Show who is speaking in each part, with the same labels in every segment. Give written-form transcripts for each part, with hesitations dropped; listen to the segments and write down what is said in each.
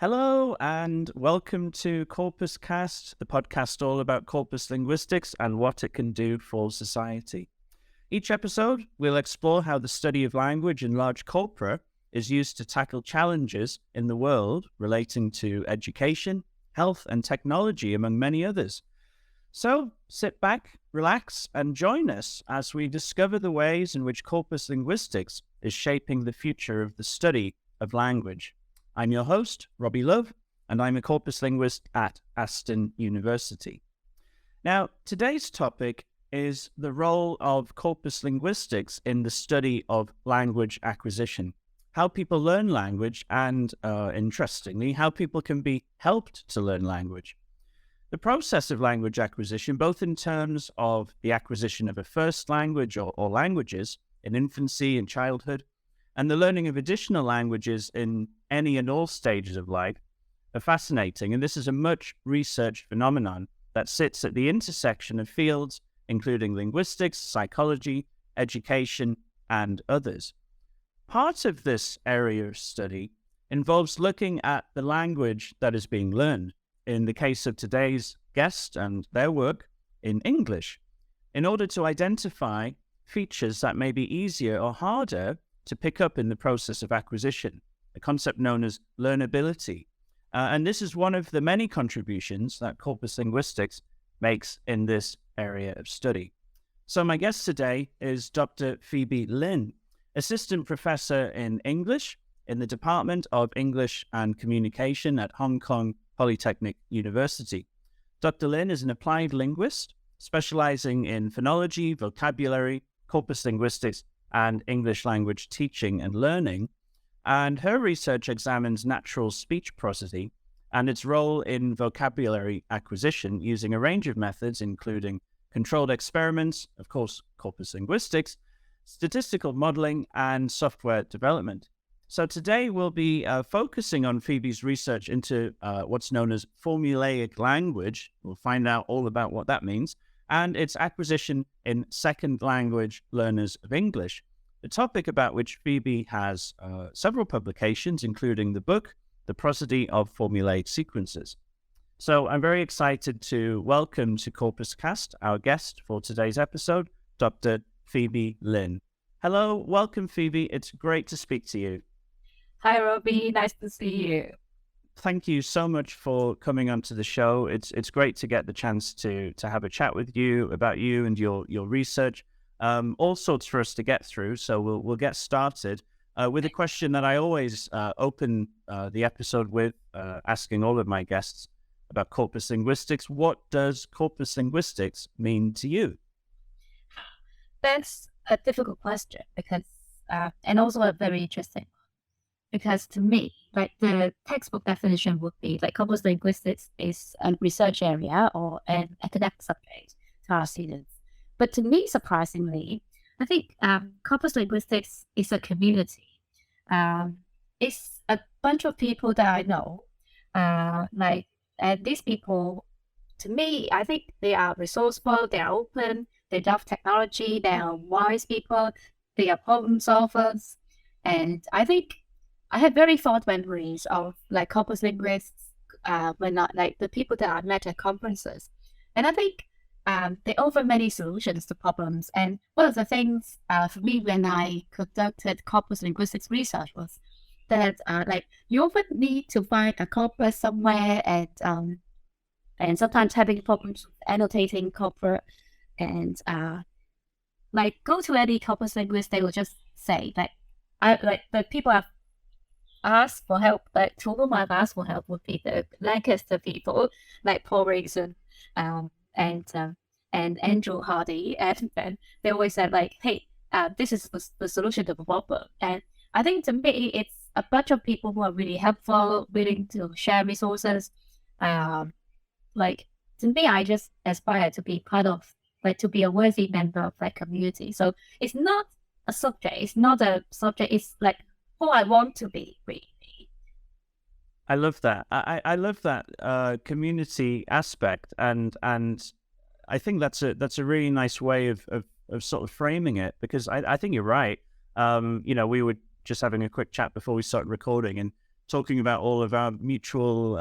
Speaker 1: Hello and welcome to CorpusCast, the podcast all about corpus linguistics and what it can do for society. Each episode, we'll explore how the study of language in large corpora is used to tackle challenges in the world relating to education, health and technology, among many others. So sit back, relax and join us as we discover the ways in which corpus linguistics is shaping the future of the study of language. I'm your host, Robbie Love, and I'm a corpus linguist at Aston University. Now, today's topic is the role of corpus linguistics in the study of language acquisition, how people learn language, and, interestingly, how people can be helped to learn language. The process of language acquisition, both in terms of the acquisition of a first language or languages in infancy and childhood, and the learning of additional languages in any and all stages of life, are fascinating. And this is a much researched phenomenon that sits at the intersection of fields including linguistics, psychology, education, and others. Part of this area of study involves looking at the language that is being learned, in the case of today's guest and their work, in English, in order to identify features that may be easier or harder to pick up in the process of acquisition, a concept known as learnability. And this is one of the many contributions that corpus linguistics makes in this area of study. So my guest today is Dr. Phoebe Lin, Assistant Professor in English in the Department of English and Communication at Hong Kong Polytechnic University. Dr. Lin is an applied linguist specializing in phonology, vocabulary, corpus linguistics, and English language teaching and learning, and her research examines natural speech prosody and its role in vocabulary acquisition using a range of methods, including controlled experiments, of course, corpus linguistics, statistical modeling, and software development. So today we'll be focusing on Phoebe's research into what's known as formulaic language. We'll find out all about what that means, and its acquisition in second language learners of English, a topic about which Phoebe has several publications, including the book, The Prosody of Formulaic Sequences. So I'm very excited to welcome to CorpusCast our guest for today's episode, Dr. Phoebe Lin. Hello, welcome Phoebe, it's great to speak to you.
Speaker 2: Hi Robbie, nice to see you.
Speaker 1: Thank you so much for coming onto the show. It's great to get the chance to have a chat with you about you and your research. All sorts for us to get through, so we'll get started with a question that I always open the episode with, asking all of my guests about corpus linguistics. What does corpus linguistics mean to you?
Speaker 2: That's a difficult question because, and also a very interesting one. Because to me, like the textbook definition would be like corpus linguistics is a research area or an academic subject to our students. But to me, surprisingly, I think corpus linguistics is a community. It's a bunch of people that I know. And these people, to me, I think they are resourceful, they are open, they love technology, they are wise people, they are problem solvers. And I think I have very fond memories of like corpus linguists when like the people that I met at conferences. And I think they offer many solutions to problems. And one of the things for me when I conducted corpus linguistics research was that like you often need to find a corpus somewhere, and sometimes having problems with annotating corpus, and like go to any corpus linguist, they will just say the people have asked for help, like to whom I've asked for help would be the Lancaster people, like Paul Reason, and Andrew Hardy, and they always said like, hey, this is the solution to the problem. And I think to me, it's a bunch of people who are really helpful, willing to share resources. Like to me, I just aspire to be part of, like to be a worthy member of that community. So it's not a subject, it's like who I want to be, really.
Speaker 1: I love that. I love that community aspect, and I think that's a really nice way of sort of framing it, because I think you're right. We were just having a quick chat before we started recording and talking about all of our mutual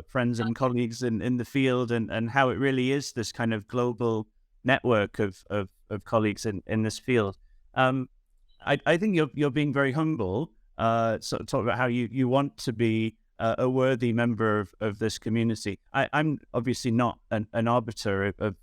Speaker 1: friends and colleagues in the field, and how it really is this kind of global network of colleagues in this field. I think you're being very humble. Sort of talk about how you want to be a worthy member of this community. I'm obviously not an arbiter of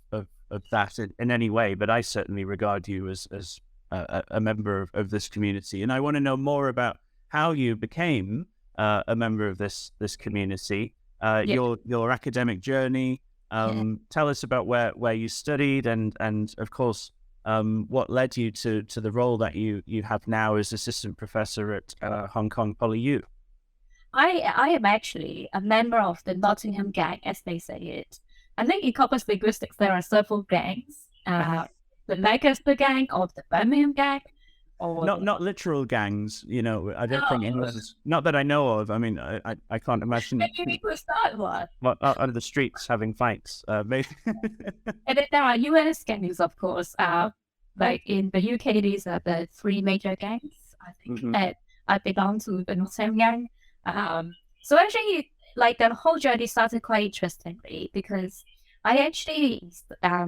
Speaker 1: that in any way, but I certainly regard you as a member of this community, and I want to know more about how you became a member of this community, your academic journey. Tell us about where you studied, and of course, what led you to the role that you have now as assistant professor at Hong Kong Poly U.
Speaker 2: I am actually a member of the Nottingham gang, as they say it. I think in corpus linguistics there are several gangs. The Lancaster gang or the Birmingham gang. Or
Speaker 1: not literal gangs, I don't think England's, not that I know of. I mean, I can't imagine
Speaker 2: people start one.
Speaker 1: Out of the streets having fights. Maybe.
Speaker 2: And then there are US gangs, of course. Like in the UK, these are the three major gangs, I think. And I belong to the Nottingham gang. So actually, like the whole journey started quite interestingly because I actually, I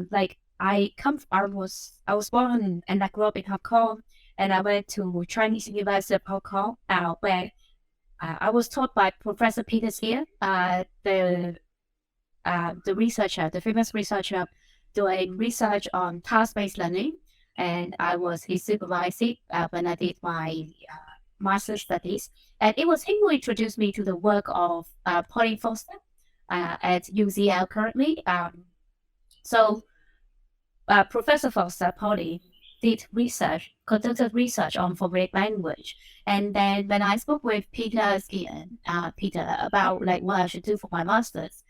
Speaker 2: was born and I grew up in Hong Kong, and I went to Chinese University of Hong Kong, where I was taught by Professor Peter here, the researcher, the famous researcher, doing research on task-based learning, and I was his supervisor when I did my master's studies. And it was him who introduced me to the work of Polly Foster at UCL currently. So Professor Foster, Polly, conducted research on formulaic language. And then when I spoke with Peter about what I should do for my master's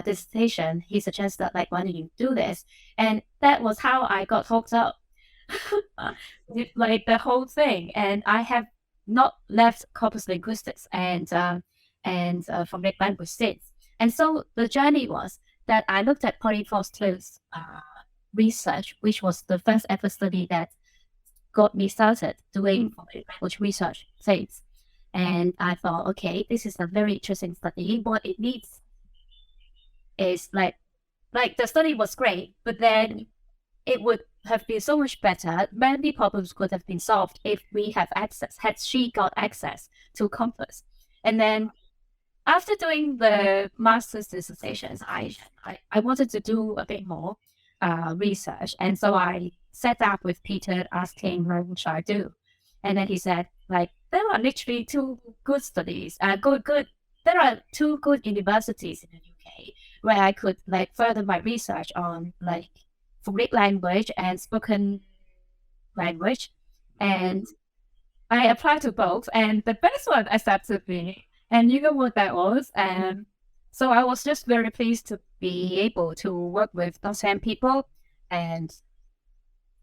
Speaker 2: dissertation, he suggested why don't you do this? And that was how I got hooked up with the whole thing. And I have not left corpus linguistics and formulaic language since. And so the journey was that I looked at Polly Foster's research, which was the first ever study that got me started doing formulaic language research things. And I thought, okay, this is a very interesting study. What it needs is like the study was great, but then it would have been so much better. Many problems could have been solved if we have access, had she got access to Corpus. And then after doing the master's dissertations, I wanted to do a bit more research. And so I sat up with Peter asking, what should I do? And then he said, there are literally two good studies, there are two good universities in the UK where I could further my research on formulaic language and spoken language. And I applied to both, and the best one accepted me. And you know what that was? So I was just very pleased to be able to work with Nottingham people. And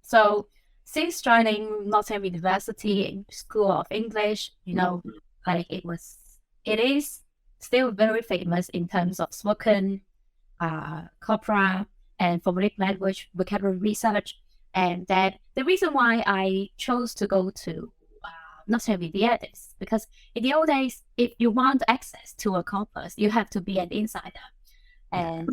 Speaker 2: so since joining Nottingham University School of English, it is still very famous in terms of spoken, corpora, and formulaic language vocabulary research. And that the reason why I chose to go to Nottingham is because in the old days, if you want access to a corpus, you have to be an insider. And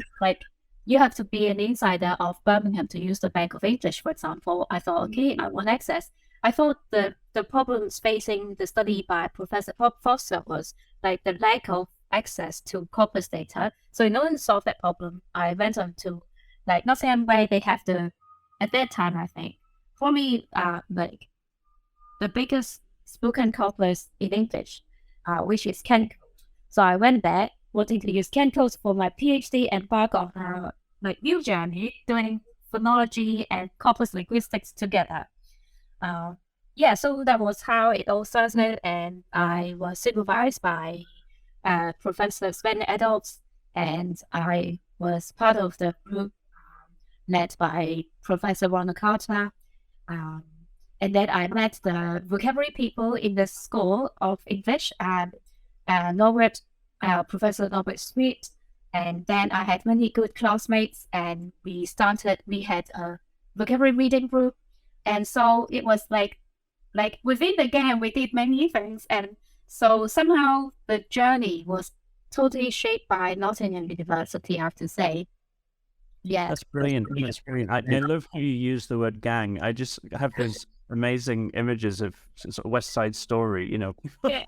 Speaker 2: you have to be an insider of Birmingham to use the Bank of English, for example. I thought, okay, I want access. I thought the problems facing the study by Professor Foster was the lack of access to corpus data. So in order to solve that problem, I went on to Nottingham, where they have at that time, I think, for me, the biggest spoken corpus in English, which is CanCode. So I went there, wanting to use CanCode for my PhD, and embark on a new journey doing phonology and corpus linguistics together. So that was how it all started, and I was supervised by Professor Sven Adolphs, and I was part of the group led by Professor Ronald Carter. And then I met the vocabulary people in the School of English, Professor Norbert Sweet. And then I had many good classmates, and we had a vocabulary reading group. And so it was within the gang, we did many things. And So somehow the journey was totally shaped by Nottingham University, I have to say. Yeah.
Speaker 1: That's brilliant. That's brilliant. I love how you use the word gang. I just have those amazing images of sort of West Side Story, you know.
Speaker 2: Yeah.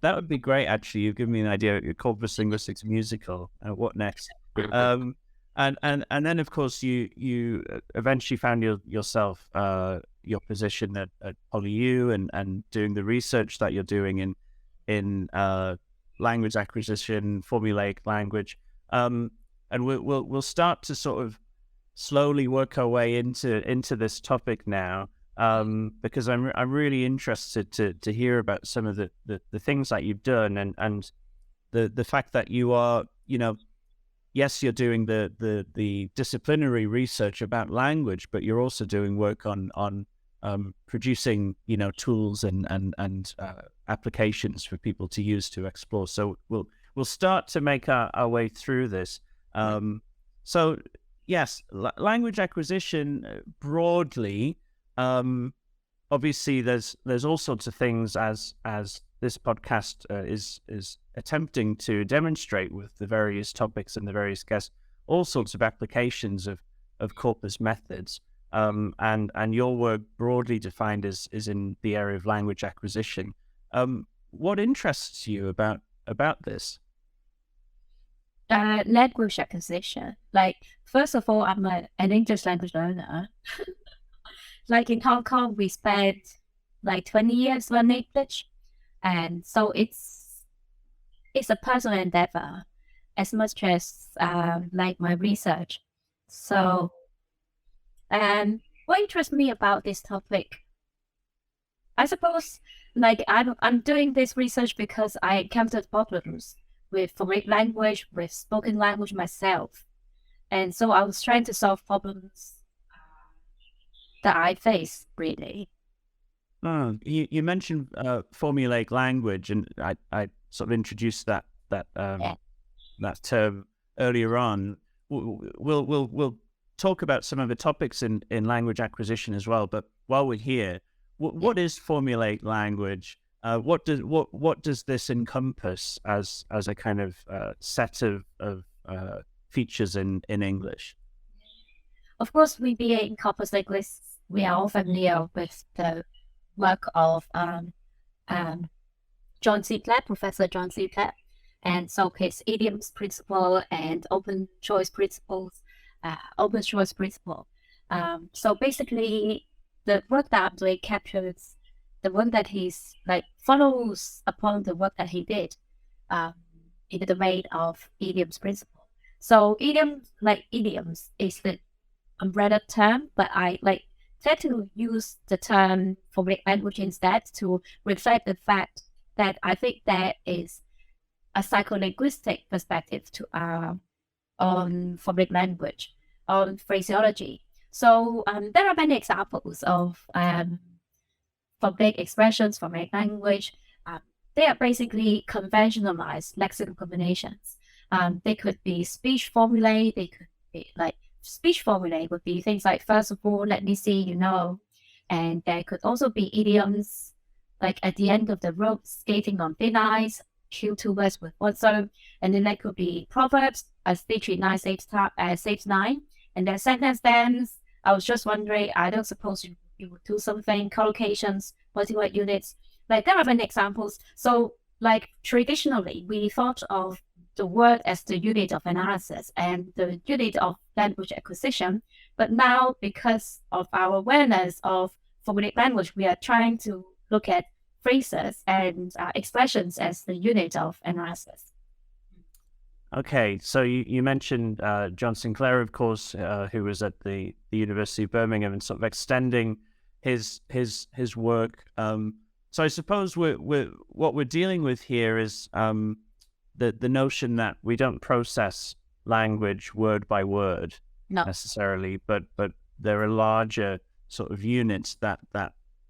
Speaker 1: That would be great, actually. You've given me an idea. A Corpus Linguistics musical. What next? And then, of course, you eventually found yourself your position at PolyU and doing the research that you're doing in language acquisition, formulaic language. And we'll start to sort of slowly work our way into this topic now, because I'm really interested to hear about some of the things that you've done and the fact that you are, you know, yes, you're doing the disciplinary research about language, but you're also doing work on producing, you know, tools and applications for people to use to explore. So we'll start to make our way through this. So yes, language acquisition broadly, obviously there's all sorts of things as this podcast is attempting to demonstrate with the various topics and the various guests, all sorts of applications of corpus methods. And your work broadly defined is in the area of language acquisition. What interests you about this?
Speaker 2: Language acquisition. Like, first of all, I'm an English language learner. Like in Hong Kong, we spent like 20 years learning English. And so it's a personal endeavor as much as like my research. So what interests me about this topic, I suppose, like I'm doing this research because I encountered problems with formulaic language, with spoken language myself. And so I was trying to solve problems that I face, really.
Speaker 1: Oh, you mentioned formulaic language, and I sort of introduced that term earlier on. We'll talk about some of the topics in language acquisition as well. But while we're here, what is formulaic language? What does this encompass as a kind of set of features in English?
Speaker 2: Of course, we being corpus linguists, we are all familiar with the work of John C. Platt, Professor John C. Platt, and so his idioms principle and open choice principle. So basically, the work that I'm doing captures the work that he's like follows upon the work that he did in the domain of idioms principle. So idioms is the umbrella term, but I tend to use the term formulaic language instead to reflect the fact that I think there is a psycholinguistic perspective to on formulaic language, on phraseology. So there are many examples of formulaic expressions, formulaic language. They are basically conventionalized lexical combinations. They could be speech formulae. They could be like speech formulae would be things like, first of all, let me see, you know. And there could also be idioms, like at the end of the road, skating on thin ice, kill two birds with one stone. And then there could be proverbs, as 339 saves 9. And then sentence stems. I was just wondering, I don't suppose you would do something, collocations, multi-word units. Like there are many examples. So like traditionally, we thought of the word as the unit of analysis and the unit of language acquisition. But now, because of our awareness of formulaic language, we are trying to look at phrases and expressions as the unit of analysis.
Speaker 1: Okay, so you mentioned John Sinclair, of course, who was at the University of Birmingham and sort of extending his work. So I suppose what we're dealing with here is the notion that we don't process language word by word necessarily, but there are larger sort of units that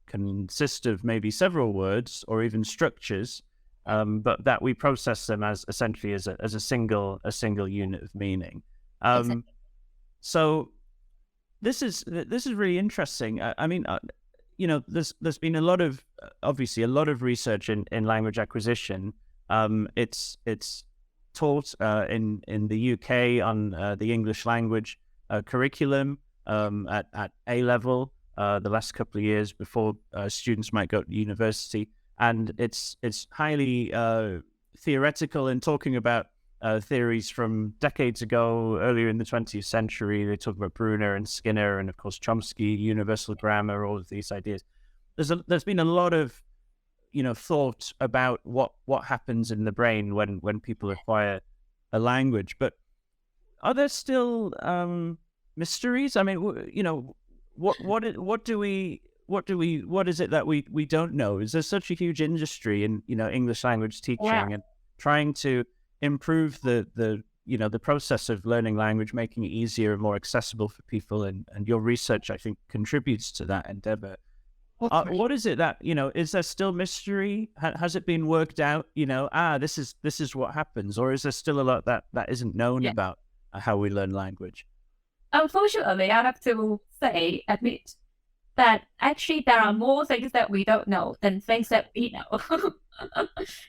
Speaker 1: consist of maybe several words or even structures, but that we process them as essentially as a single unit of meaning.
Speaker 2: Exactly.
Speaker 1: So this is really interesting. I mean, there's been a lot of obviously a lot of research in language acquisition. It's taught in the UK on the English language curriculum at A level the last couple of years before students might go to university, and it's highly theoretical in talking about theories from decades ago, earlier in the 20th century. They talk about Bruner and Skinner, and of course Chomsky, universal grammar, all of these ideas. There's been a lot of thought about what happens in the brain when people acquire a language. But are there still mysteries? I mean, what is it that we don't know? Is there such a huge industry in English language teaching and trying to improve the process of learning language, making it easier and more accessible for people, and your research, I think, contributes to that endeavor. What is it that, is there still mystery? Has it been worked out, this is what happens? Or is there still a lot that isn't known about how we learn language?
Speaker 2: Unfortunately, I have to admit that actually there are more things that we don't know than things that we know.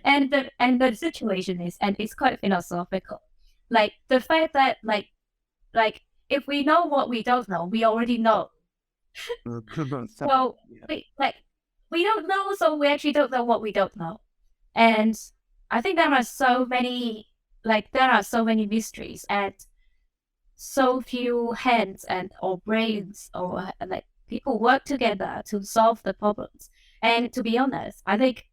Speaker 2: and the situation is, and it's quite philosophical, like the fact that like if we know what we don't know, we already know. So we don't know, so we actually don't know what we don't know. And I think there are so many mysteries, and so few hands or brains or people work together to solve the problems. And to be honest, I think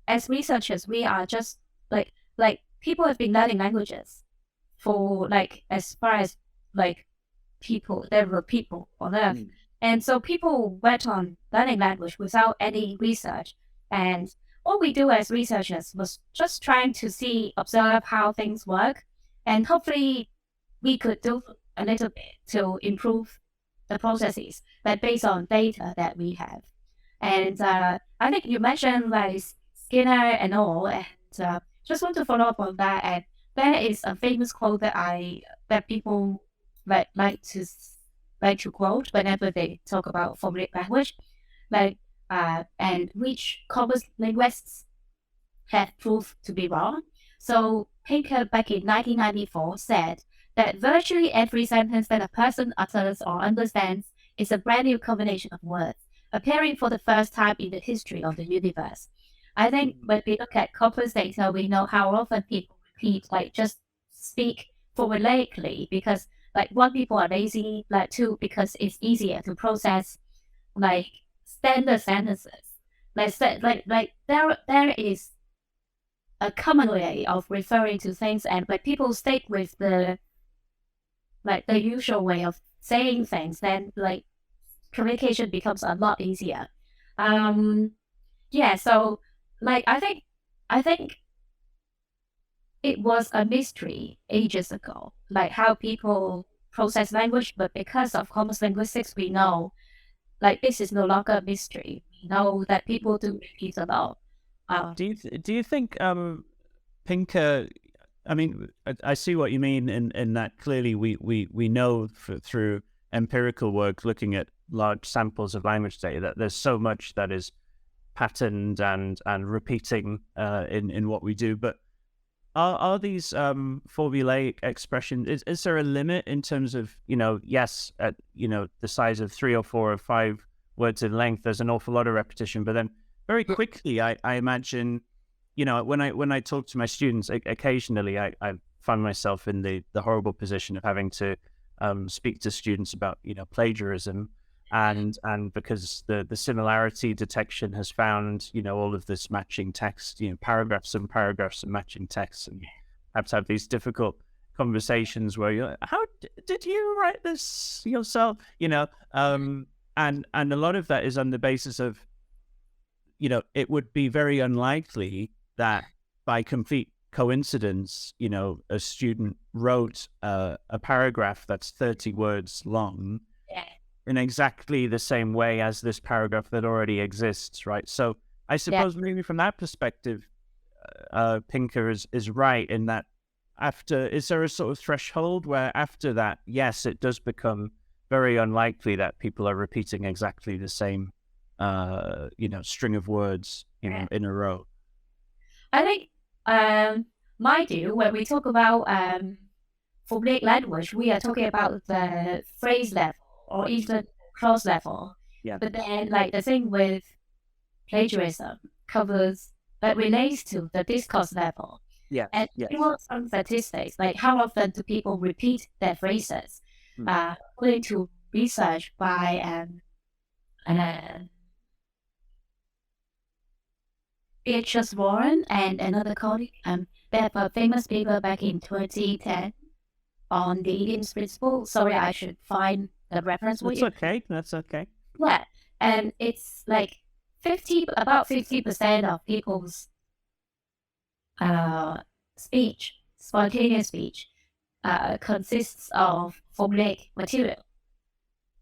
Speaker 2: as researchers, we are just like people have been learning languages for as far as there were people on Earth. And so people went on learning language without any research. And all we do as researchers was just trying to observe how things work. And hopefully we could do a little bit to improve the processes based on data that we have. And I think you mentioned Skinner and all, and just want to follow up on that. And there is a famous quote that people like to quote whenever they talk about formulaic language, and which corpus linguists have proved to be wrong. So Pinker back in 1994 said that virtually every sentence that a person utters or understands is a brand new combination of words, appearing for the first time in the history of the universe. I think when we look at corpus data, we know how often people repeat, just speak formulaically, because one, people are lazy, two, because it's easier to process standard sentences. There is a common way of referring to things, and when people stick with the usual way of saying things, then communication becomes a lot easier. So I think it was a mystery ages ago, how people process language, but because of corpus linguistics, we know this is no longer a mystery. We know that people do repeat a lot.
Speaker 1: Do you think Pinker? I mean, I see what you mean in that clearly we know through empirical work, looking at large samples of language data, that there's so much that is patterned and repeating in what we do. But are these formulaic expressions, is there a limit in terms of, yes, at the size of 3 or 4 or 5 words in length, there's an awful lot of repetition, but then very quickly, I imagine, when I talk to my students, occasionally I find myself in the horrible position of having to speak to students about, plagiarism, and because the similarity detection has found, all of this matching text, paragraphs and matching text, and have to have these difficult conversations where you're, how did you write this yourself? And a lot of that is on the basis of, it would be very unlikely that by complete coincidence, a student wrote a paragraph that's 30 words long in exactly the same way as this paragraph that already exists, right? So I suppose maybe from that perspective, Pinker is right in that is there a sort of threshold where after that, yes, it does become very unlikely that people are repeating exactly the same string of words in a row.
Speaker 2: I think, mind you, when we talk about formulaic language, we are talking about the phrase level or even clause level.
Speaker 1: Yeah.
Speaker 2: But then, like, the thing with plagiarism covers that relates to the discourse level.
Speaker 1: Yeah.
Speaker 2: And we want some statistics, like how often do people repeat their phrases? According to research by Beatrice Warren and another colleague, they have a famous paper back in 2010 on the idiom's principle. Sorry, I should find the reference for you.
Speaker 1: That's okay.
Speaker 2: Yeah, and it's like about 50% of people's speech, spontaneous speech, consists of formulaic material.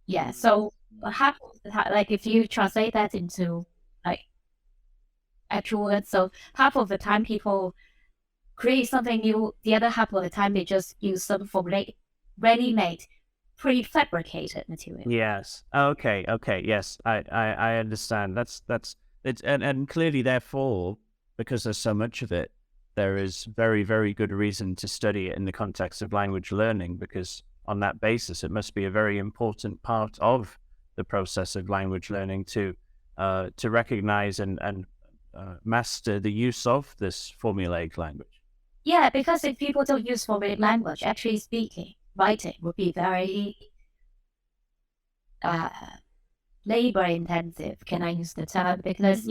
Speaker 2: Yeah, so half of the time, like if you translate that into like actual words, so half of the time people create something new, the other half of the time they just use some formulaic, ready-made, prefabricated material.
Speaker 1: Yes. Okay. Yes, I understand. That's it's and clearly, therefore, because there's so much of it, there is very, very good reason to study it in the context of language learning, because on that basis, it must be a very important part of the process of language learning to recognize and master the use of this formulaic language.
Speaker 2: Yeah, because if people don't use formulaic language, actually speaking, writing would be very labor intensive. Can I use the term? Because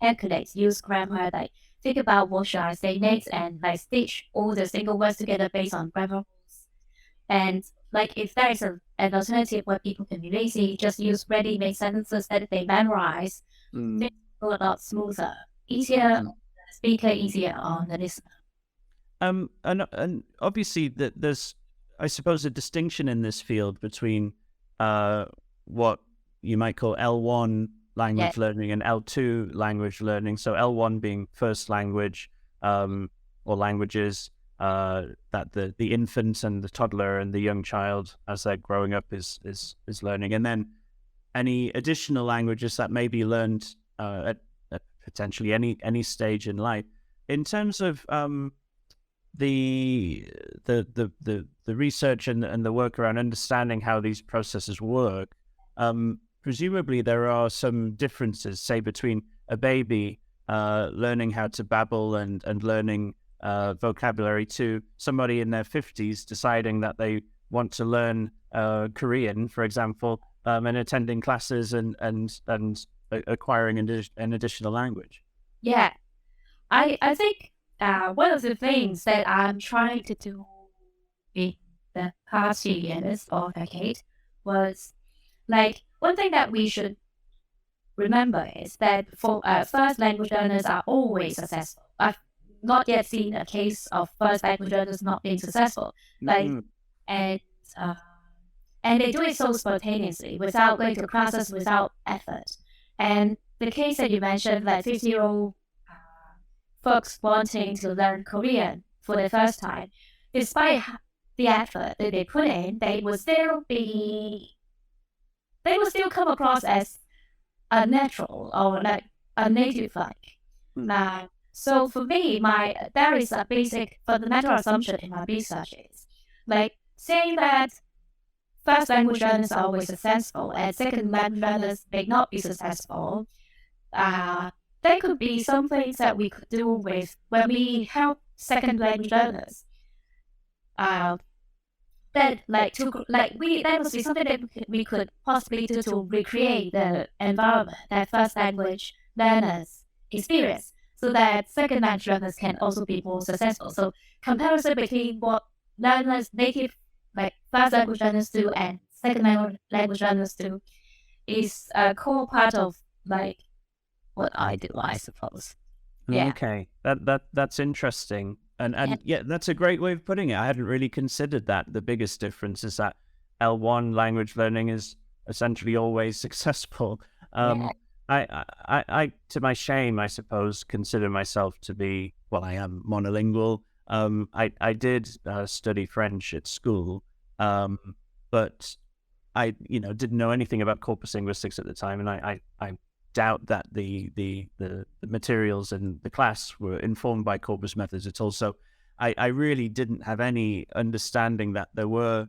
Speaker 2: calculate, use grammar, like think about what should I say next, and like stitch all the single words together based on grammar rules. And like if there is an alternative where people can be lazy, just use ready-made sentences that they memorize, things go a lot smoother, easier on the speaker, easier on the listener.
Speaker 1: And obviously there's, I suppose, a distinction in this field between what you might call L1 language learning and L2 language learning. So L1 being first language or languages that the infant and the toddler and the young child, as they're growing up, is learning, and then any additional languages that may be learned at potentially any stage in life. In terms of the research and the work around understanding how these processes work, presumably there are some differences, say, between a baby learning how to babble and learning vocabulary to somebody in their 50s deciding that they want to learn Korean, for example, and attending classes and acquiring an additional language.
Speaker 2: Yeah, I think one of the things that I'm trying to do in the past few years or decade was, like, one thing that we should remember is that for first language learners are always successful. I've not yet seen a case of first language learners not being successful. Like, and they do it so spontaneously, without going to classes, without effort. And the case that you mentioned, like 50-year-old folks wanting to learn Korean for the first time, despite the effort that they put in, they will still come across as unnatural or like unnative-like. So for me, there is a basic fundamental assumption in my research is, like, saying that first language learners are always successful and second language learners may not be successful. There could be some things that we could do with when we help second language learners. That must be something that we could possibly do to recreate the environment that first language learners experience, so that second language learners can also be more successful. So comparison between what learners, native, like first language learners do and second language learners do is a core part of like what I do, I suppose. Yeah.
Speaker 1: Okay, that's interesting, and yeah, that's a great way of putting it. I hadn't really considered that. The biggest difference is that L1 language learning is essentially always successful. I, to my shame, I suppose, consider myself to be, well, I am monolingual. I did study French at school, but I didn't know anything about corpus linguistics at the time, and I doubt that the materials in the class were informed by corpus methods at all. So I really didn't have any understanding that there were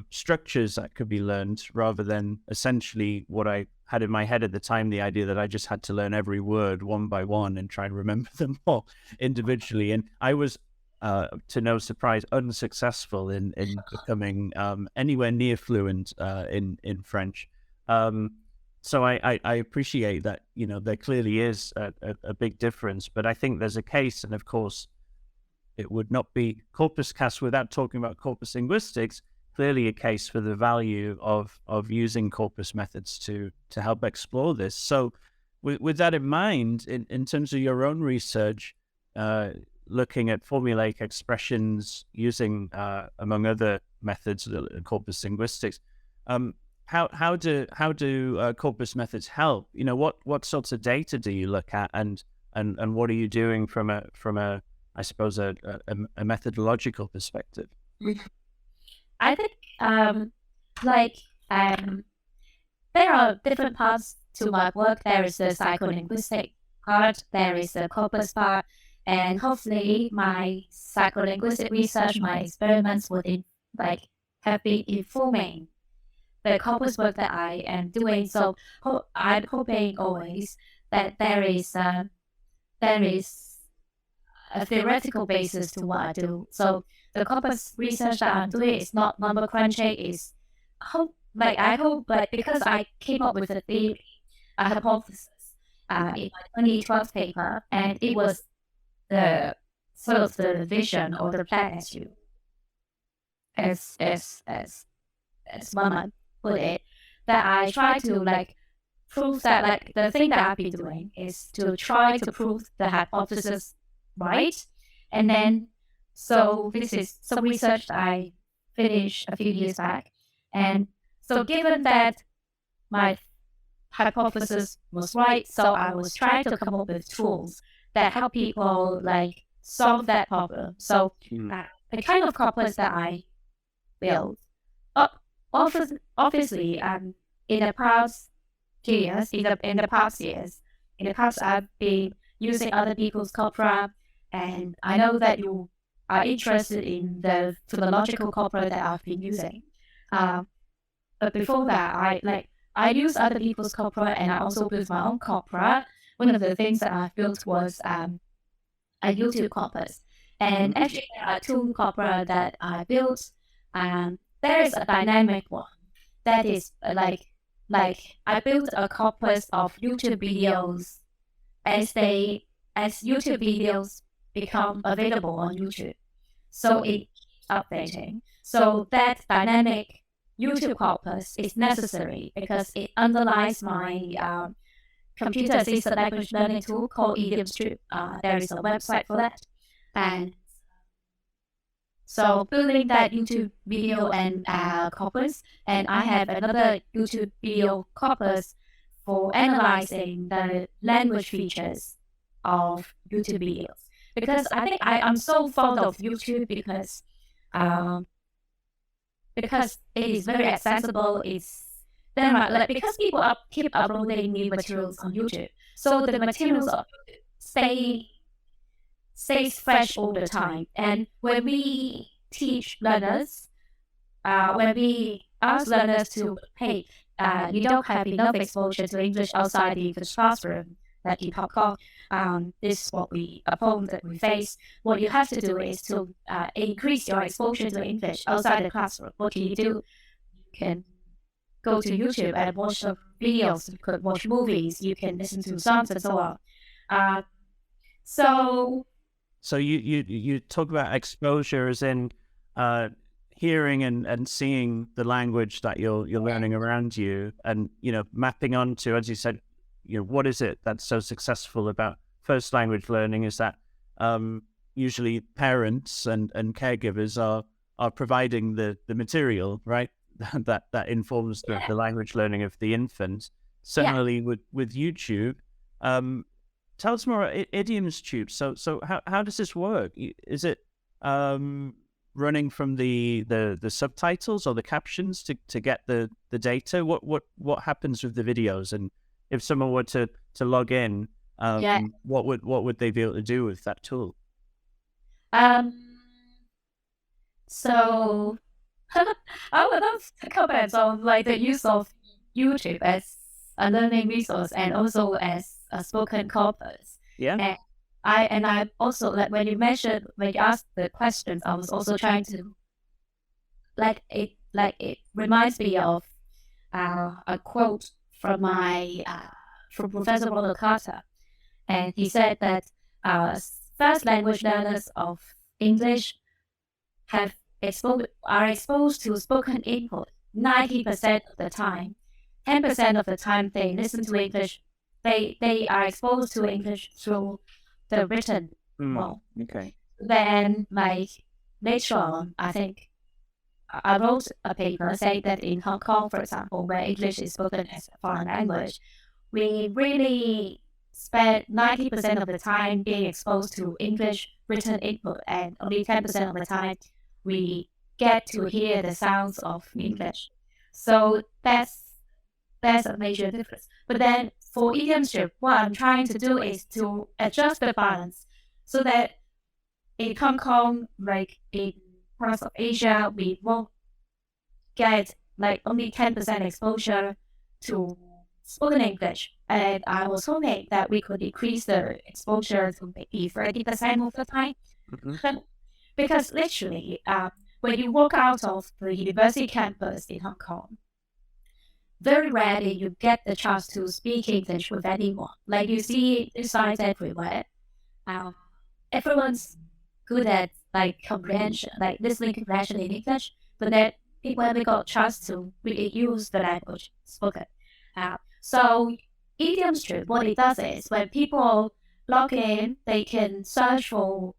Speaker 1: structures that could be learned, rather than essentially what I had in my head at the time, the idea that I just had to learn every word one by one and try and remember them all individually. And I was, to no surprise, unsuccessful in becoming anywhere near fluent in French. So I appreciate that, there clearly is a big difference, but I think there's a case, and of course, it would not be CorpusCast without talking about corpus linguistics, clearly a case for the value of using corpus methods to help explore this. So with that in mind, in terms of your own research, looking at formulaic expressions using, among other methods, corpus linguistics, how do corpus methods help? What sorts of data do you look at, and what are you doing from a I suppose a methodological perspective?
Speaker 2: I think there are different parts to my work. There is the psycholinguistic part, there is the corpus part, and hopefully my psycholinguistic research, my experiments would have been informing the corpus work that I am doing. So I'm hoping always that there is a theoretical basis to what I do. So the corpus research that I'm doing is not number crunching. I hope, but because I came up with a theory, a hypothesis, in my 2012 paper, and it was the sort of the vision or the plan, as one might put it, that I try to prove that the thing that I've been doing is to try to prove the hypothesis right. And then, so this is some research that I finished a few years back. And so given that my hypothesis was right, so I was trying to come up with tools that help people solve that problem. So the kind of corpus that I built, obviously, in the past years, I've been using other people's corpora, and I know that you are interested in the philological corpora that I've been using. But before that, I use other people's corpora, and I also built my own corpora. One of the things that I built was a YouTube corpus, and actually there are two corpora that I built. There is a dynamic one that is I built a corpus of YouTube videos as YouTube videos become available on YouTube. So it keeps updating. So that dynamic YouTube corpus is necessary because it underlies my computer-assisted language learning tool called IdiomStrip. There is a website for that. And so building that YouTube video and corpus, and I have another YouTube video corpus for analyzing the language features of YouTube videos. Because I think I'm so fond of YouTube because it is very accessible. Because people keep uploading new materials on YouTube, so the materials stays fresh all the time. And when we teach learners, when we ask learners to, hey, you don't have enough exposure to English outside the English classroom, that you talk about, this is a problem that we face. What you have to do is to increase your exposure to English outside the classroom. What can you do? You can go to YouTube and watch some videos. You could watch movies. You can listen to songs and so on.
Speaker 1: So you talk about exposure as in hearing and seeing the language that you're learning around you, and mapping onto, as you said, what is it that's so successful about first language learning is that usually parents and caregivers are providing the material, right? that informs the language learning of the infant. Similarly with YouTube, tell us more about IdiomStrip. So how does this work? Is it running from the subtitles or the captions to get the data? What happens with the videos, and if someone were to log in, what would they be able to do with that tool?
Speaker 2: So I would love to comment on like the use of YouTube as a learning resource and also as a spoken corpus.
Speaker 1: Yeah.
Speaker 2: And I also, like when you asked the questions, I was also trying to it reminds me of a quote from from Professor Robert Carter, and he said that first language learners of English are exposed to spoken input 90% of the time. 10% of the time they listen to English, they are exposed to English through the written world.
Speaker 1: Okay.
Speaker 2: Then, like later on, I think I wrote a paper saying that in Hong Kong, for example, where English is spoken as a foreign language, we really spend 90% of the time being exposed to English written input, and only 10% of the time we get to hear the sounds of English. So that's a major difference. But then for idiomship, what I'm trying to do is to adjust the balance so that in Hong Kong, like in parts of Asia, we won't get like only 10% exposure to spoken English. And I was hoping that we could increase the exposure to maybe 30% of the time. Because literally, when you walk out of the university campus in Hong Kong, very rarely you get the chance to speak English with anyone. Like you see signs everywhere. Everyone's good at like comprehension, like listening comprehension in English, but then people haven't got a chance to really use the language spoken. So idiom strip, what it does is when people log in, they can search for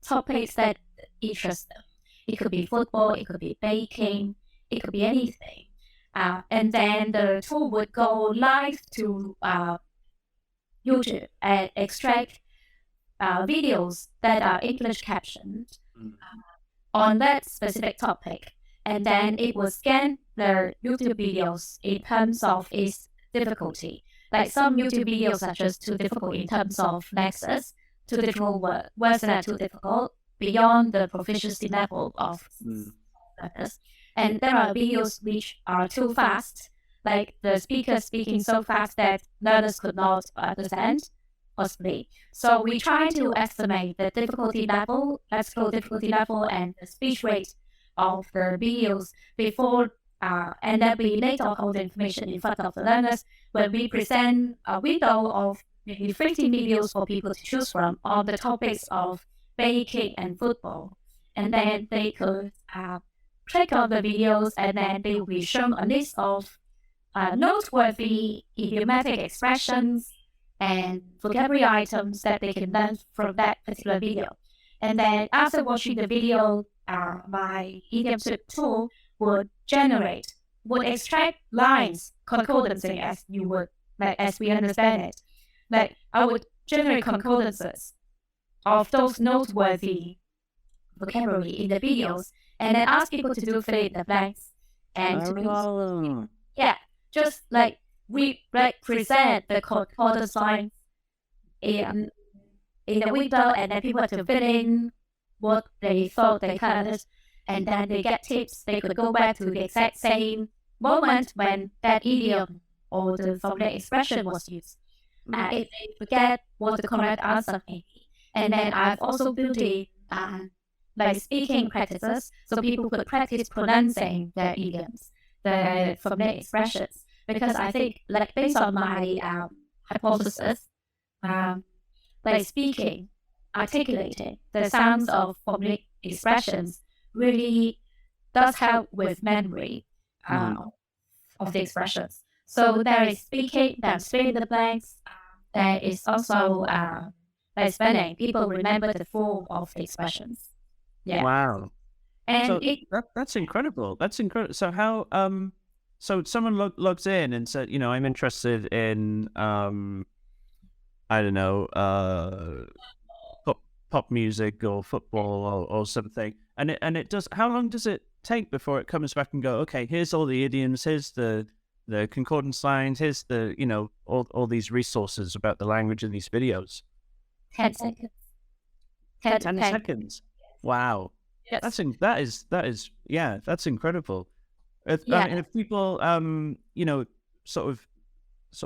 Speaker 2: topics that interest them. It could be football, it could be baking, it could be anything. And then the tool would go live to YouTube and extract videos that are English captioned on that specific topic. And then it will scan the YouTube videos in terms of its difficulty. Like some YouTube videos are just too difficult in terms of lexis, too difficult words that are too difficult beyond the proficiency level of learners. And there are videos which are too fast, like the speaker speaking so fast that learners could not understand, possibly. So we try to estimate the difficulty level, lexical difficulty level, and the speech rate of the videos before, and then we later on hold the information in front of the learners when we present a window of maybe 15 videos for people to choose from on the topics of baking and football. And then they could click on the videos, and then they will be shown a list of noteworthy idiomatic expressions and vocabulary items that they can learn from that particular video. And then after watching the video, my idiom tool would extract lines concordancing as we understand it. Like I would generate concordances of those noteworthy vocabulary in the videos, and then ask people to do fill in the blanks and just like we present the concordance lines in the window, and then people have to fill in what they thought they heard, and then they get tips. They could go back to the exact same moment when that idiom or the formulaic expression was used. If they forget what the correct answer may be. And then I've also built in like speaking practices, so people could practice pronouncing their idioms, the formulaic expressions. Because I think, like based on my hypothesis, like speaking, articulating the sounds of formulaic expressions really does help with memory of the expressions. So there is speaking, there's filling the blanks, there is also like spelling. People remember the form of the expressions. Yeah.
Speaker 1: Wow.
Speaker 2: And
Speaker 1: so that's incredible. That's incredible. So how so someone logs in and said, I'm interested in I don't know, pop music or football or something, and it does. How long does it take before it comes back and go, okay, here's all the idioms, here's the the concordance lines, here's the, all these resources about the language in these videos.
Speaker 2: 10 seconds.
Speaker 1: 10 seconds. Wow.
Speaker 2: Yes.
Speaker 1: That's incredible. If people, sort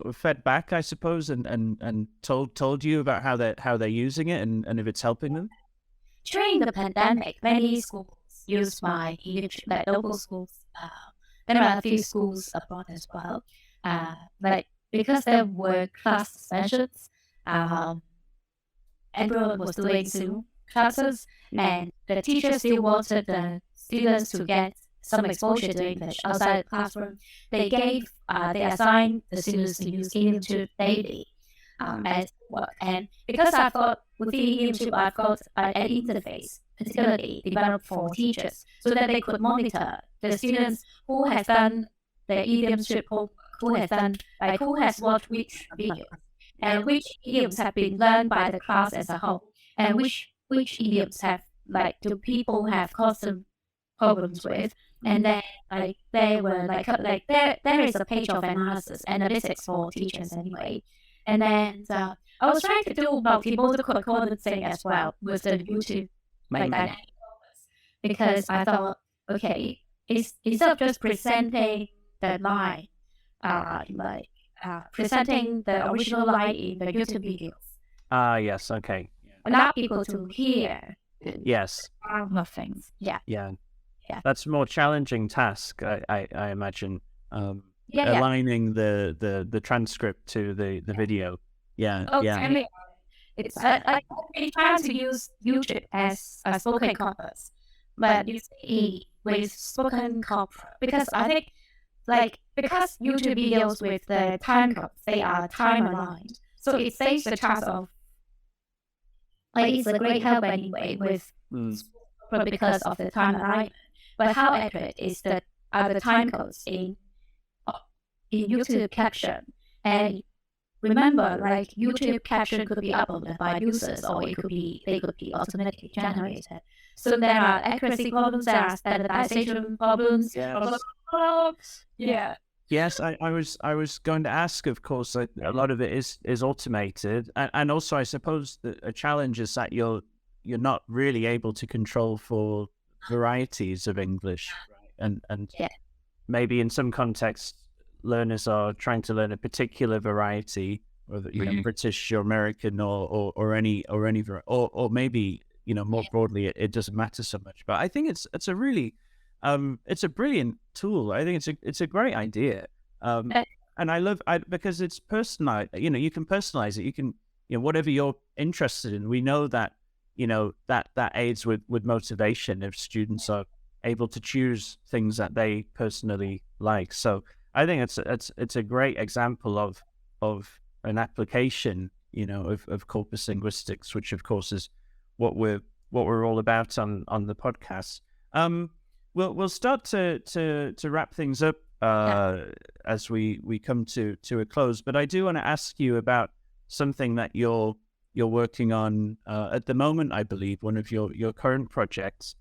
Speaker 1: of fed back, I suppose, and told you about how they're using it and if it's helping them.
Speaker 2: During the pandemic, many schools used my like local schools. There are a few schools abroad as well. Like because there were class suspensions, everyone was doing Zoom classes, and the teachers still wanted the students to get some exposure to English outside the classroom. They assigned the students to use YouTube daily as work. And because I've got within YouTube, I've got an interface particularly developed for teachers so that they could monitor the students who has done the idiom strip homework, who has watched which videos, and which idioms have been learned by the class as a whole, and which idioms do people have constant problems with. And then they were there is a page of analytics for teachers anyway. And then I was trying to do multimodal concordancing as well with the YouTube dynamic corpus, because I thought, okay, instead of just presenting the line, presenting the original line in the YouTube videos.
Speaker 1: Yes, okay.
Speaker 2: Allow people to hear.
Speaker 1: Yes.
Speaker 2: Of things. Yeah.
Speaker 1: That's a more challenging task, I imagine. Aligning the transcript to the video.
Speaker 2: It's I try to use YouTube as a spoken corpus, but you see with spoken corpus, because I think because YouTube videos with the time codes, they are time aligned, so it saves the chance of it's a great help anyway with because of the time alignment. But how accurate are the time codes in YouTube caption? And remember, YouTube caption could be uploaded by users, or they could be automatically generated. So there are accuracy problems, there are standardization problems.
Speaker 1: Yes, I was going to ask. Of course, a lot of it is automated, and also I suppose that a challenge is that you're not really able to control for varieties of English, right? And maybe in some contexts, learners are trying to learn a particular variety, or British or American or any or maybe more broadly it doesn't matter so much. But I think it's a really it's a brilliant tool. I think it's a great idea, and I love because it's personalized. You can personalize it. You can whatever you're interested in. We know that that aids with motivation if students are able to choose things that they personally like. So I think it's a great example of an application, of corpus linguistics, which of course is what we're all about on the podcast. We'll start to wrap things up as we come to a close. But I do want to ask you about something that you're working on at the moment. I believe one of your current projects,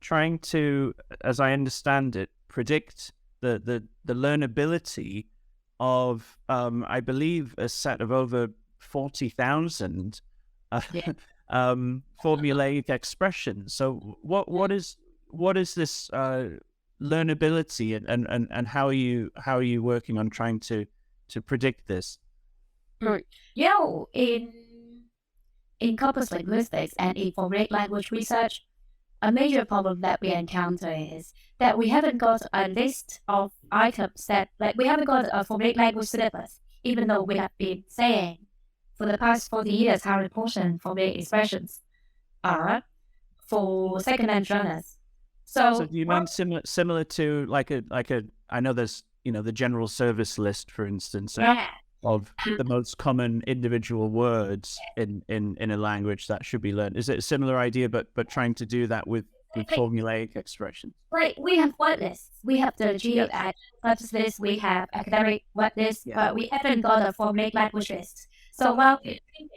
Speaker 1: trying to, as I understand it, predict the learnability of I believe a set of over 40,000 formulaic expressions. So what is this learnability, and how are you working on trying to predict this?
Speaker 2: In corpus linguistics and in formulaic language research, a major problem that we encounter is that we haven't got a list of items we haven't got a formulaic language syllabus, even though we have been saying for the past 40 years how important formulaic expressions are for second-hand learners.
Speaker 1: So do you mean similar to like a I know there's the general service list, for instance, of the most common individual words in a language that should be learned. Is it a similar idea, but trying to do that with formulaic expressions?
Speaker 2: We have word lists. We have the GEO list. We have academic word lists, but we haven't got a formulaic language list. So while we're thinking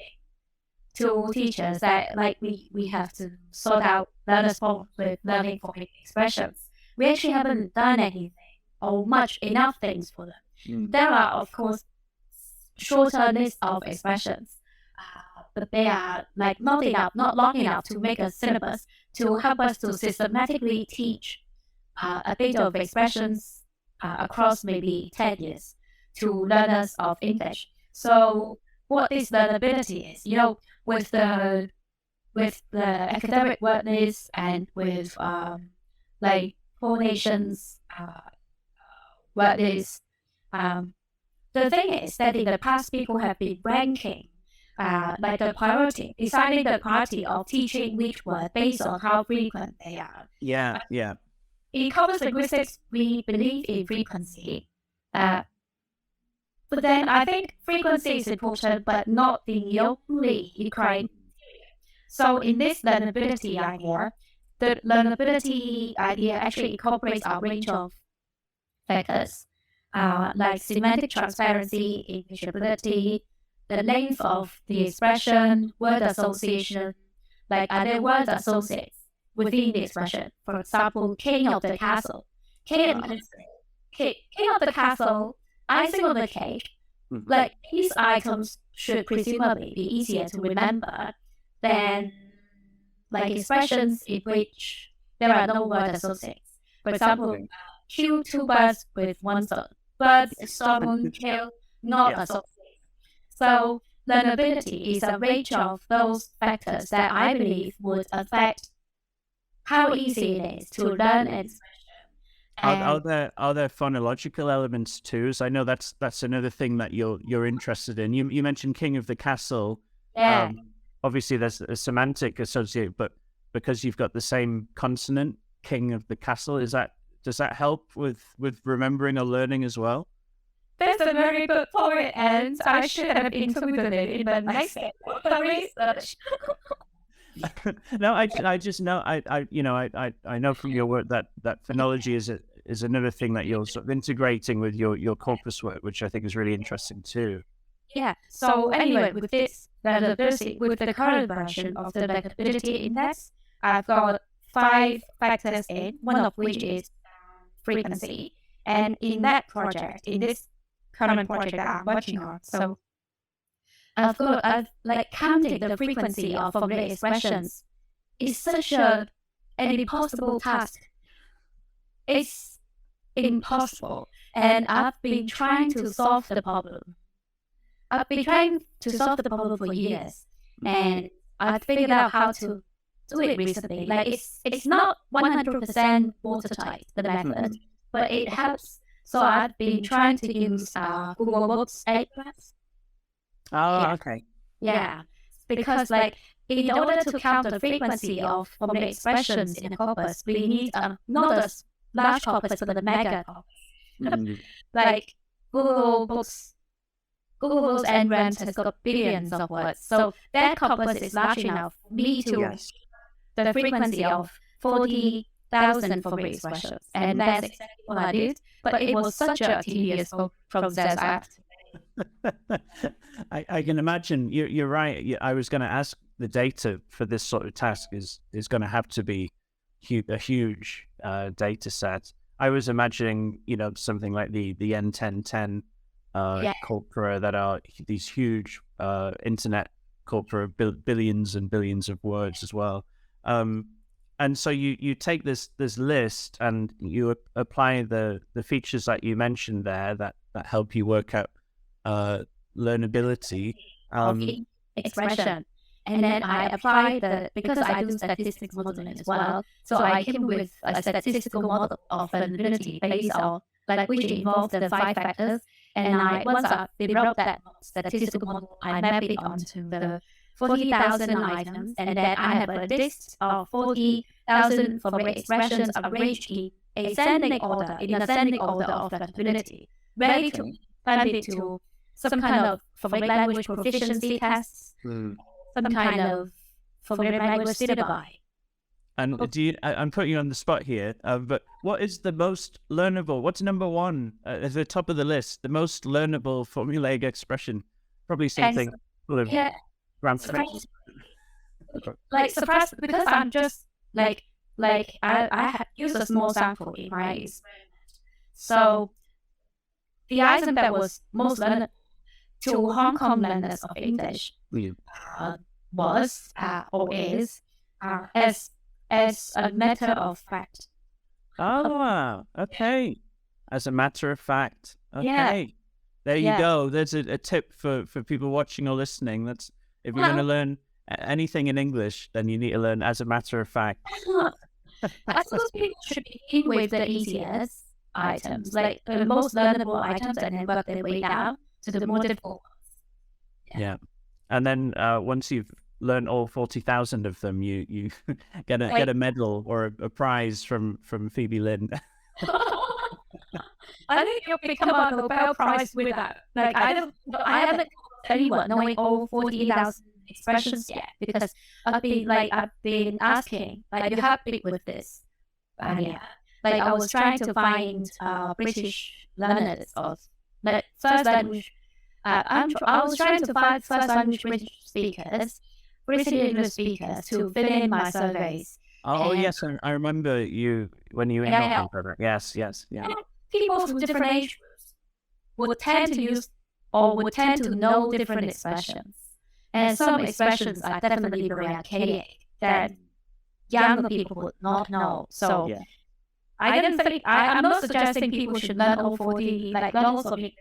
Speaker 2: to teachers that we have to sort out learners' problems with learning formulaic expressions, we actually haven't done anything or much enough things for them. There are, of course, shorter lists of expressions, but they are like not long enough to make a syllabus to help us to systematically teach a bit of expressions across maybe 10 years to learners of English. So what this learnability is, with the academic word list and with like 4 nations word list, the thing is that in the past people have been ranking like the priority, deciding the priority of teaching which word based on how frequent they are.
Speaker 1: Yeah.
Speaker 2: In corpus linguistics, we believe in frequency. But then I think frequency is important, but not the only criteria. So in this learnability idea, the learnability idea actually incorporates a range of factors, like semantic transparency, intelligibility, the length of the expression, word association, like are there word associates within the expression? For example, king of the castle. King of the castle, icing on the cake. Like these items should presumably be easier to remember than like expressions in which there are no word associates. For example, kill 2 birds with 1 stone. Bird, stone, kill, not associates. So learnability is a range of those factors that I believe would affect how easy it is to learn an expression.
Speaker 1: Are there phonological elements too? So I know that's another thing that you're interested in. You mentioned King of the Castle.
Speaker 2: Yeah.
Speaker 1: Obviously, there's a semantic associated, but because you've got the same consonant, King of the Castle, does that help with remembering or learning as well?
Speaker 2: That's a very good point, and I should have included it in the next research.
Speaker 1: No, I just know I know from your work that phonology is another thing that you're sort of integrating with your corpus work, which I think is really interesting too.
Speaker 2: Yeah. So anyway, with this learnability, with the current version of the learnability index, I've got 5 factors in, one of which is frequency. And in this current project that I'm working on, so I've like counting the frequency of formulaic expressions is such an impossible task. It's impossible, and I've been trying to solve the problem. I've been trying to solve the problem for years, and I've figured out how to do it recently. Like it's not 100% watertight, the method, but it helps. So I've been trying to use Google Books Ahrefs.
Speaker 1: Oh, okay.
Speaker 2: Yeah, because like in order to count the frequency of formulaic expressions in a corpus, we need not a large corpus, but a mega corpus. Like Google Books Ahrefs has got billions of words, so that corpus is large enough for me to the frequency of 40,000 formulaic expressions, and that's exactly what I did. But it was such a tedious process.
Speaker 1: I can imagine. You're right. I was going to ask, the data for this sort of task is going to have to be a huge data set. I was imagining, something like the N1010 corpora that are these huge internet corpora, billions and billions of words as well. And so you take this list and you apply the features that you mentioned there that help you work out learnability.
Speaker 2: Expression. And then I apply because I do statistics modeling as well. So I came with a statistical model of learnability based on which involves the 5 factors. And once I developed that statistical model, I map it onto the 40,000 items, and then I have a list of 40,000 formulaic expressions arranged in ascending order of learnability, ready to send it to some kind of formulaic language proficiency tests, some kind of formulaic language syllabi.
Speaker 1: And I'm putting you on the spot here, but what is the most learnable? What's number 1 at the top of the list? The most learnable formulaic expression? Probably something.
Speaker 2: Surprised because I'm just I use a small sample in my experiment. So the item that was most learned to Hong Kong learners of English was or is as a matter of fact.
Speaker 1: Oh, wow. Okay. As a matter of fact. Okay.
Speaker 2: Yeah.
Speaker 1: There you go. There's a tip for people watching or listening. That's if you're going to learn anything in English, then you need to learn as a matter of fact.
Speaker 2: I suppose people should begin with the easiest items, like the most learnable items, and then work their way down to the more difficult ones.
Speaker 1: Yeah. And then once you've learned all 40,000 of them, you get a medal or a prize from Phoebe Lin.
Speaker 2: I think you'll become a Nobel Prize with that. Like I haven't anyone knowing all 40,000 expressions yet, because I've been asking, like, you have been with this. Like I was trying to find British learners of like first language. I was trying to find first language British speakers, British English speakers, to fill in my surveys.
Speaker 1: Oh, yes, I remember you when you were in Hong Kong. Yes, yeah.
Speaker 2: People from different age groups would tend to use or would tend to know different expressions. And some expressions are definitely very archaic that younger people would not know. So I didn't think, I'm not suggesting people should learn all 40, like learners of English,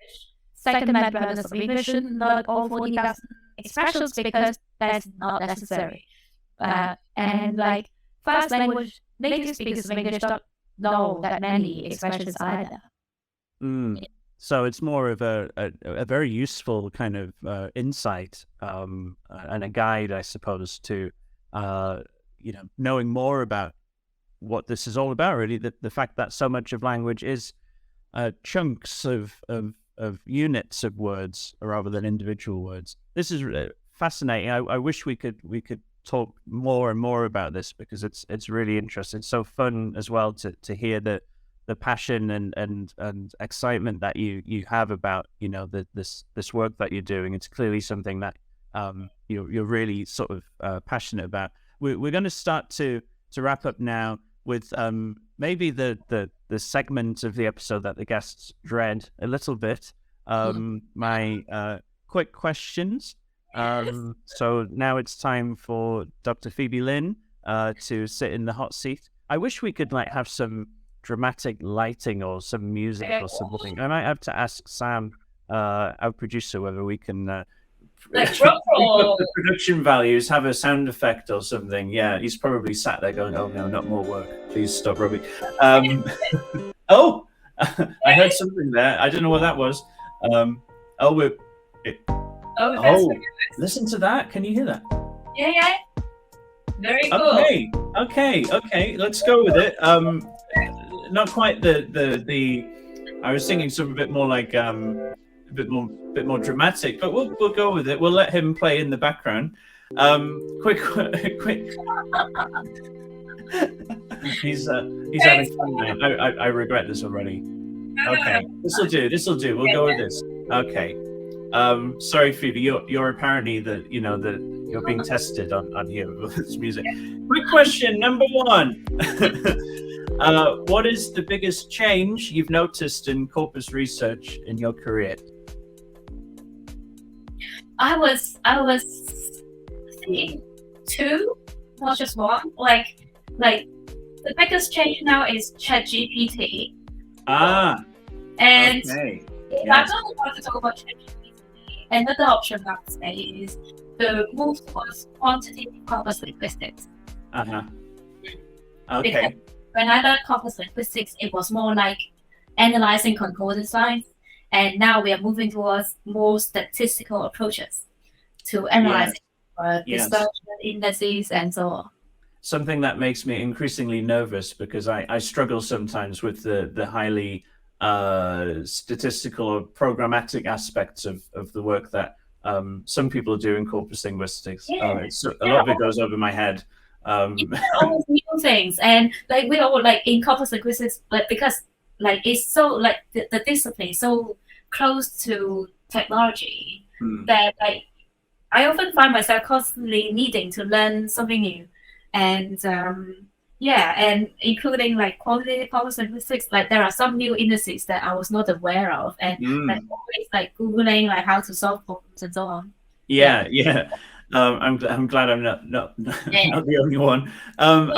Speaker 2: second learners of English shouldn't learn all 40,000 expressions, because that's not necessary. And like first language native speakers of English don't know that many expressions either.
Speaker 1: So it's more of a very useful kind of insight and a guide, I suppose, to knowing more about what this is all about. Really, the fact that so much of language is chunks of units of words rather than individual words. This is fascinating. I wish we could talk more and more about this, because it's really interesting. It's so fun as well to hear the passion and excitement that you have about this work that you're doing. It's clearly something that you're really sort of passionate about. We're going to start to wrap up now with maybe the segment of the episode that the guests dread a little bit. My quick questions. So now it's time for Dr. Phoebe Lin to sit in the hot seat. I wish we could have some dramatic lighting or some music or something. I might have to ask Sam, our producer, whether we can the production values have a sound effect or something. Yeah, he's probably sat there going, "Oh no, not more work. Please stop, Robbie." Oh, I heard something there. I don't know what that was. Listen to that. Can you hear that?
Speaker 2: Yeah. Very cool.
Speaker 1: Okay. Let's go with it. Not quite the. I was thinking something a bit more like a bit more dramatic, but we'll go with it. We'll let him play in the background. Quick. He's having fun now. I regret this already. Okay, this will do. We'll go with this. Okay. Sorry, Phoebe. You're apparently you're being tested on here with this music. Quick question number 1. What is the biggest change you've noticed in corpus research in your career?
Speaker 2: I was thinking 2, not just 1. Like the biggest change now is ChatGPT. And
Speaker 1: okay.
Speaker 2: If I don't want to talk about ChatGPT, another option I would say is the move towards quantitative corpus linguistics.
Speaker 1: Okay.
Speaker 2: Because when I learned corpus linguistics, it was more like analyzing concordance lines, and now we are moving towards more statistical approaches to analyzing dispersion indices and so on.
Speaker 1: Something that makes me increasingly nervous, because I struggle sometimes with the highly statistical or programmatic aspects of the work that some people do in corpus linguistics. A lot of it goes over my head.
Speaker 2: Always new things, and we all in corpus linguistics, because it's so the discipline is so close to technology that I often find myself constantly needing to learn something new, and Yeah, and including like quantitative corpus linguistics, like there are some new indices that I was not aware of, and like
Speaker 1: Mm.
Speaker 2: always like googling like how to solve problems and so on. Yeah,
Speaker 1: Yeah. I'm glad I'm not
Speaker 2: yeah,
Speaker 1: not the only one.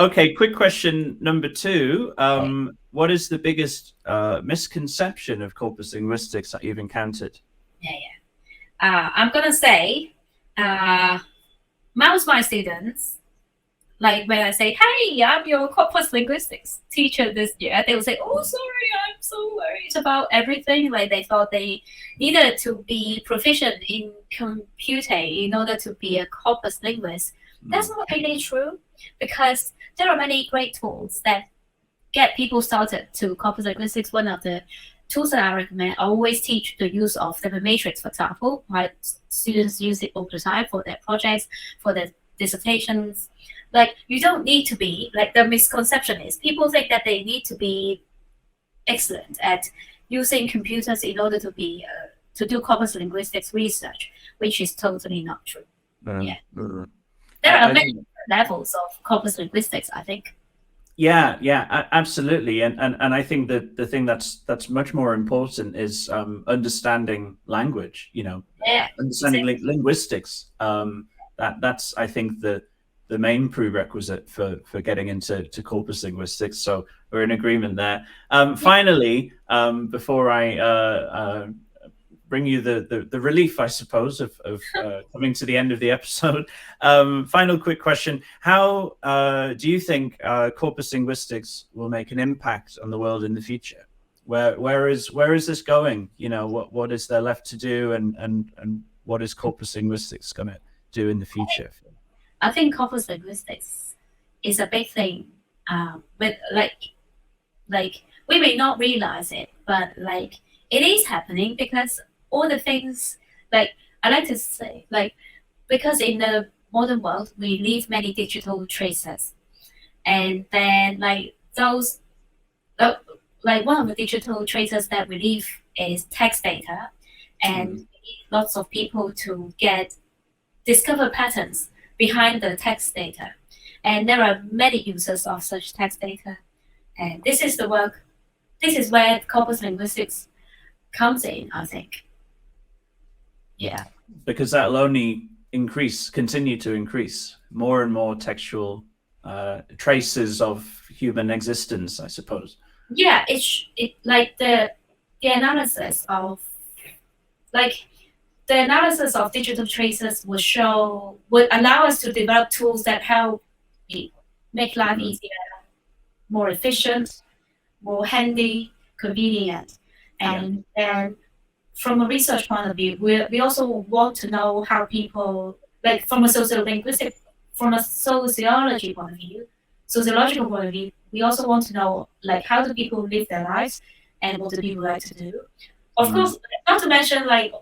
Speaker 1: Okay, quick question number two.
Speaker 2: yeah,
Speaker 1: What is the biggest misconception of corpus linguistics that you've encountered?
Speaker 2: yeah. I'm gonna say, most of my students, like when I say, "Hey, I'm your corpus linguistics teacher this year," they will say, "Oh, sorry, I'm so worried about everything." Like they thought they needed to be proficient in computing in order to be a corpus linguist. That's
Speaker 1: Mm.
Speaker 2: not really true because there are many great tools that get people started to corpus linguistics. One of the tools that I recommend, I always teach the use of the matrix, for example. My students use it all the time for their projects, for their dissertations. Like you don't need to be like the misconception is people think that they need to be excellent at using computers in order to be to do corpus linguistics research, which is totally not true. Yeah, there are
Speaker 1: I
Speaker 2: many
Speaker 1: think
Speaker 2: levels of corpus linguistics, I think.
Speaker 1: yeah, absolutely. And I think that the thing that's much more important is understanding language,
Speaker 2: Yeah,
Speaker 1: understanding linguistics. That's I think the main prerequisite for getting into corpus linguistics. So we're in agreement there. Finally, before I bring you the relief, I suppose, of coming to the end of the episode. Final quick question: how do you think corpus linguistics will make an impact on the world in the future? Where is this going? What is there left to do, and what is corpus linguistics going to do in the future?
Speaker 2: I think corpus linguistics is a big thing. But like we may not realize it, but like it is happening because all the things like I like to say because in the modern world we leave many digital traces, and then like those uh, like one of the digital traces that we leave is text data, and
Speaker 1: Mm.
Speaker 2: lots of people to get discover patterns behind the text data. And there are many users of such text data. And this is where corpus linguistics comes in, I think. Yeah.
Speaker 1: Because that'll only continue to increase more and more textual traces of human existence, I suppose.
Speaker 2: Yeah, it like the analysis of like the analysis of digital traces would allow us to develop tools that help make life
Speaker 1: Mm.
Speaker 2: easier, more efficient, more handy, convenient.
Speaker 1: Yeah.
Speaker 2: And then from a research point of view, we also want to know how people, like from a sociolinguistic, from a sociology point of view, sociological point of view, we also want to know like how do people live their lives and what do people like to do. Of
Speaker 1: Mm.
Speaker 2: course, not to mention like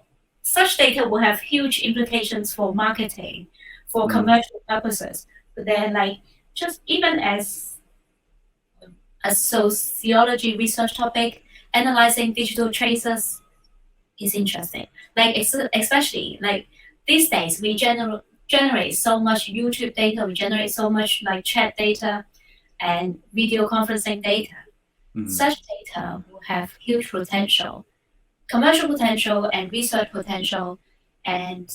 Speaker 2: such data will have huge implications for marketing, for
Speaker 1: Mm.
Speaker 2: commercial purposes. But then like just even as a sociology research topic, analyzing digital traces is interesting. Like especially like these days, we generate so much YouTube data, we generate so much like chat data and video conferencing data.
Speaker 1: Mm.
Speaker 2: Such data will have huge potential, commercial potential and research potential, and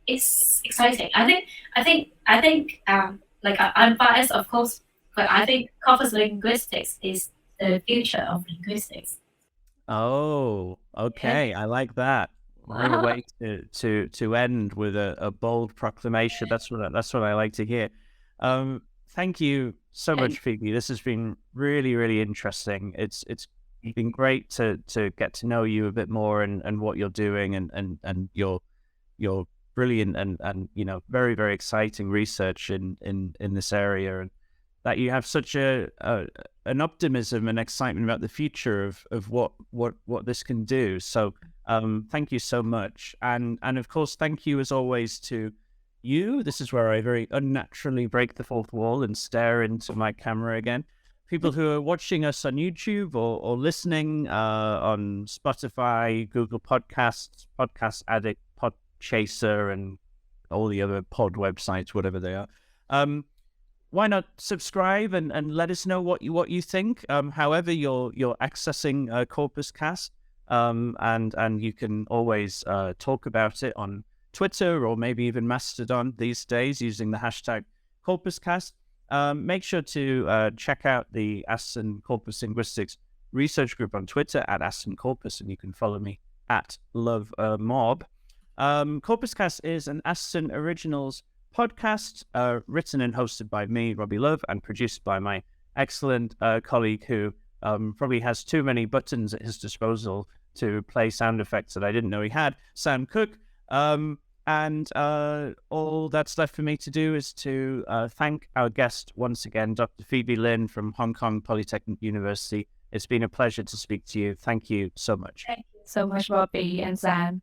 Speaker 2: it's exciting. Like I'm biased, of course, but I think corpus linguistics is the future of linguistics.
Speaker 1: Oh,
Speaker 2: Yeah.
Speaker 1: okay. I like that. What a way to end with a bold proclamation. That's what I like to hear. Thank you so
Speaker 2: And
Speaker 1: much, Phoebe. This has been really, really interesting. It's been great to get to know you a bit more and what you're doing and your brilliant and very, very exciting research in this area, and that you have such an optimism and excitement about the future of what this can do. So thank you so much, and of course thank you as always to you. This is where I very unnaturally break the fourth wall and stare into my camera again. People who are watching us on YouTube or listening on Spotify, Google Podcasts, Podcast Addict, Podchaser, and all the other pod websites, whatever they are. why not subscribe and let us know what you think, however you're accessing CorpusCast. And you can always talk about it on Twitter or maybe even Mastodon these days using the hashtag CorpusCast. Make sure to check out the Aston Corpus Linguistics research group on Twitter at Aston Corpus, and you can follow me at LoveMob. CorpusCast is an Aston Originals podcast written and hosted by me, Robbie Love, and produced by my excellent colleague who probably has too many buttons at his disposal to play sound effects that I didn't know he had, Sam Cook. And all that's left for me to do is to thank our guest once again, Dr. Phoebe Lin from Hong Kong Polytechnic University. It's been a pleasure to speak to you. Thank you so much.
Speaker 2: Thank you so much, Robbie and Sam.